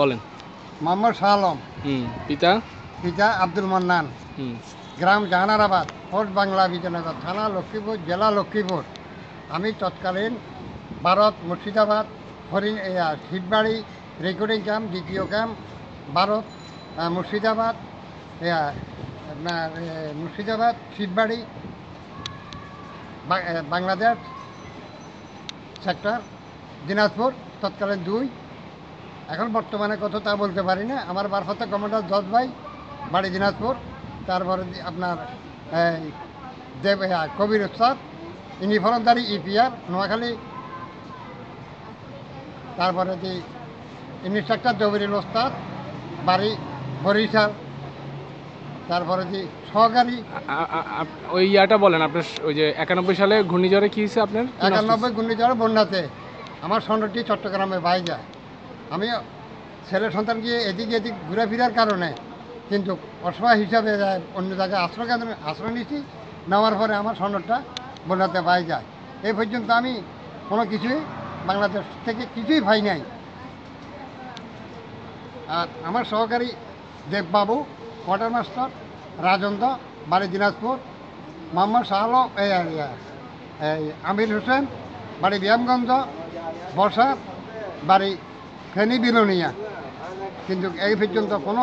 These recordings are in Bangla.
বলেন। মোহাম্মদ শাহ আলম। পিতা? পিতা আব্দুল মান্নান। গ্রাম জাহানারাবাদ, পোস্ট বাংলা বিজয়নগর, থানা লক্ষ্মীপুর, জেলা লক্ষ্মীপুর। আমি তৎকালীন ভারত মুর্শিদাবাদ শিববাড়ি রেকর্ডিং ক্যাম্প, দ্বিতীয় ক্যাম্প ভারত মুর্শিদাবাদ, আপনার মুর্শিদাবাদ শিববাড়ি বাংলাদেশ সেক্টর দিনাজপুর, তৎকালীন 2। এখন বর্তমানে কত তা বলতে পারি না। আমার ভারপ্রাপ্ত কমান্ডার জজ ভাই, বাড়ি দিনাজপুর। তারপরে আপনার দেব কবির উস্তাদ, ইউনিফর্মধারী ইপিআর নোয়াখালী। তারপরে ইনস্ট্রাক্টর জবিরুল ওস্তাদ, বাড়ি বরিশাল। তারপরে সহকারী ওই ইয়াটা বলেন আপনার, ওই যে 91 সালে ঘূর্ণিঝড়ে কি হয়েছে আপনার? 91 ঘূর্ণিঝড়ে বন্যাতে আমার সন্ন্যটি চট্টগ্রামে ভাই যায়। আমি ছেলে সন্তানকে এদিকে ঘুরে ফেরার কারণে কিন্তু অসহায় হিসাবে অন্য জায়গায় আশ্রয় নিচ্ছি। নেওয়ার পরে আমার সন্ন্যটা বন্যাতে ভাই যায়। এই পর্যন্ত আমি কোনো কিছুই বাংলাদেশ থেকে কিছুই পাই নাই। আর আমার সহকারী দেববাবু, কোয়ার্টার মাস্টার রাজেন্দ্র, বাড়ি দিনাজপুর। মোহাম্মদ শাহ আলম, আমির হোসেন, বাড়ি ব্যায়ামগঞ্জ। বর্ষার, বাড়ি ফেনী বিলোনিয়া। কিন্তু এই পর্যন্ত কোনো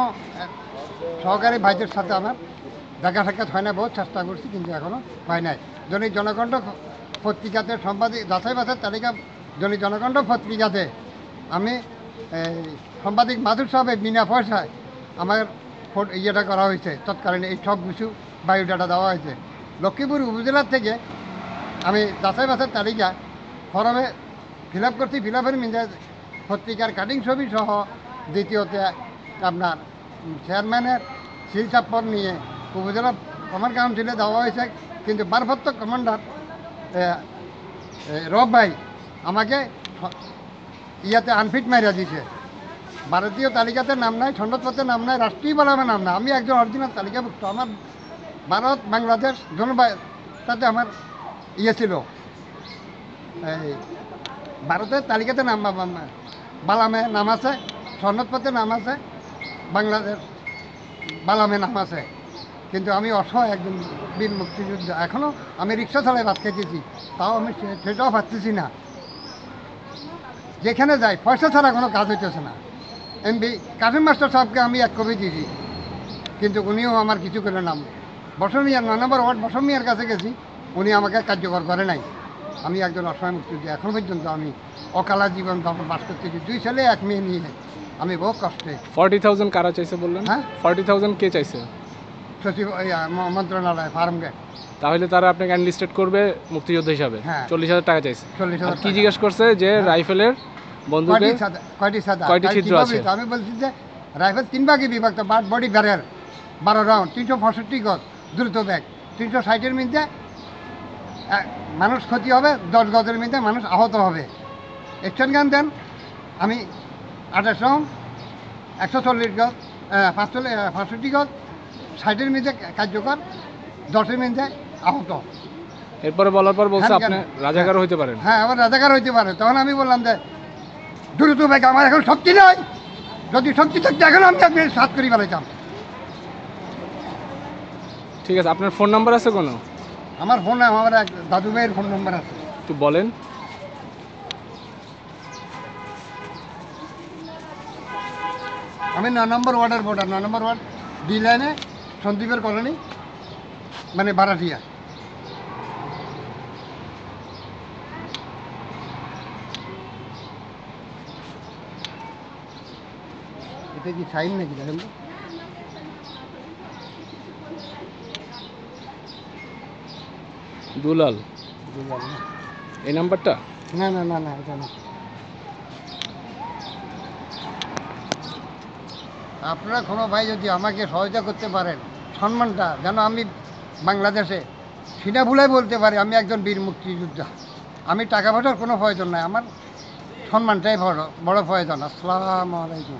সহকারী ভাইদের সাথে আমার দেখা সাক্ষাৎ হয় না। বহুত চেষ্টা করছি কিন্তু এখনও হয় নাই। দৈনিক জনকণ্ঠ পত্রিকাতে সাংবাদিক যাচাই বাছাই তালিকা, দৈনিক জনকণ্ঠ পত্রিকাতে আমি সাংবাদিক মাধুর সাহেব বিনা পয়সায় আমার ইয়েটা করা হয়েছে। তৎকালীন এই সব কিছু বায়োডাটা দেওয়া হয়েছে। লক্ষ্মীপুর উপজেলার থেকে আমি যাচাই বাছাই তালিকা ফরমে ফিল আপ করছি। ফিল আপের মিলে পত্রিকার কাটিং ছবি সহ, দ্বিতীয়তে আপনার চেয়ারম্যানের সিল চাপ্পর নিয়ে উপজেলা কমান্ড কাউন্সিলে দেওয়া হয়েছে। কিন্তু ভারপ্রাপ্ত কমান্ডার রব ভাই আমাকে ইয়াতে আনফিট মারিয়া দিছে। ভারতীয় তালিকাতে নাম নাই, সনদপত্রের নাম নাই, রাষ্ট্রীয় বলামের নাম নাই। আমি একজন অরিজিনাল তালিকাভুক্ত। আমার ভারত বাংলাদেশ তাতে আমার ছিল, এই ভারতের তালিকাতে নাম বালামে নাম আছে, সনদপত্রের নাম আছে, বাংলাদেশ বালামে নাম আছে। কিন্তু আমি অসহায় একজন বীর মুক্তিযোদ্ধা। এখনও আমি রিক্সা চালাই ভাত খেতেছি, তাও আমি সেটাও পারতেছি না। যেখানে যাই পয়সা ছাড়া কোনো কাজ হইতেছে না। এমপি কাসিম মাস্টার সাহেবকে আমি 1 কপি দিয়েছি, কিন্তু উনিও আমার কিছু করে নাম। বসন মিয়ার 9 নম্বর ওয়ার্ড বসন মিয়ার কাছে গেছি, উনি আমাকে কার্যকর করে নাই। আমি একজন অসহায় মুক্তিযোদ্ধা। এখন পর্যন্ত আমি অকালা জীবন যাপন বাস করতেছি। 2 ছেলে 1 মেয়ে নিয়ে আমি বহু কষ্টে। 40,000 কারা চাইছে বললেন? হ্যাঁ, 40,000 কে চাইছে? সচিব মন্ত্রণালয় ফার্ম গেট। তাহলে তারা আপনাকে এনলিস্টেড করবে মুক্তিযোদ্ধা হিসাবে। 40,000 টাকা চাইছে। 40,000 কি জিজ্ঞেস করছে যে রাইফেলের বন্দুকে কয়টি ছিদ্র আছে? আমি বলছি যে রাইফেল 3 ভাগে বিভক্ত, বডি ব্যারেল 12 রাউন্ড, 365 গজ, দ্রুত ব্যাগ। 360-এর মধ্যে মানুষ ক্ষতি হবে, 10 গজের মধ্যে মানুষ আহত হবে। এক্সটেন গান দেন আমি 28 রাউন্ড, 140 গজ, 65 গজ, 60-এর মধ্যে কার্যকর, 10-এর মধ্যে আহত। এরপরে বলার পর বলছে আপনি রাজাকার হইতে পারেন। হ্যাঁ, আমার রাজাকার হইতে পারে। তখন আমি বললাম যে দ্রুত ব্যাগ, আমার এখন শক্তি নয়, যদি শক্তি থাকতে এখন আমি আপনি 7 করি বেলাইতাম। ঠিক আছে, আপনার ফোন নাম্বার আছে কোনো? আমার ফোন, আমার এক দাদু ভাইয়ের ফোন নাম্বার আছে। একটু বলেন। আমি 9 নম্বর ওয়ার্ডের ভোটার। 9 নম্বর ওয়ার্ড, ডি লাইনে, সন্দীপের কলোনি, মানে বারাটিয়া। এটা কি সাইন নাকি দেখেন তো? দুলাল এই নাম্বারটা? না না না না, এটা না। আপনারা কোনো ভাই যদি আমাকে সহায়তা করতে পারেন, সম্মানটা যেন আমি বাংলাদেশে সেটা ভুলে বলতে পারি আমি একজন বীর মুক্তিযোদ্ধা। আমি টাকা পয়সার কোনো প্রয়োজন নাই, আমার সম্মানটাই বড় প্রয়োজন। আসসালামু আলাইকুম।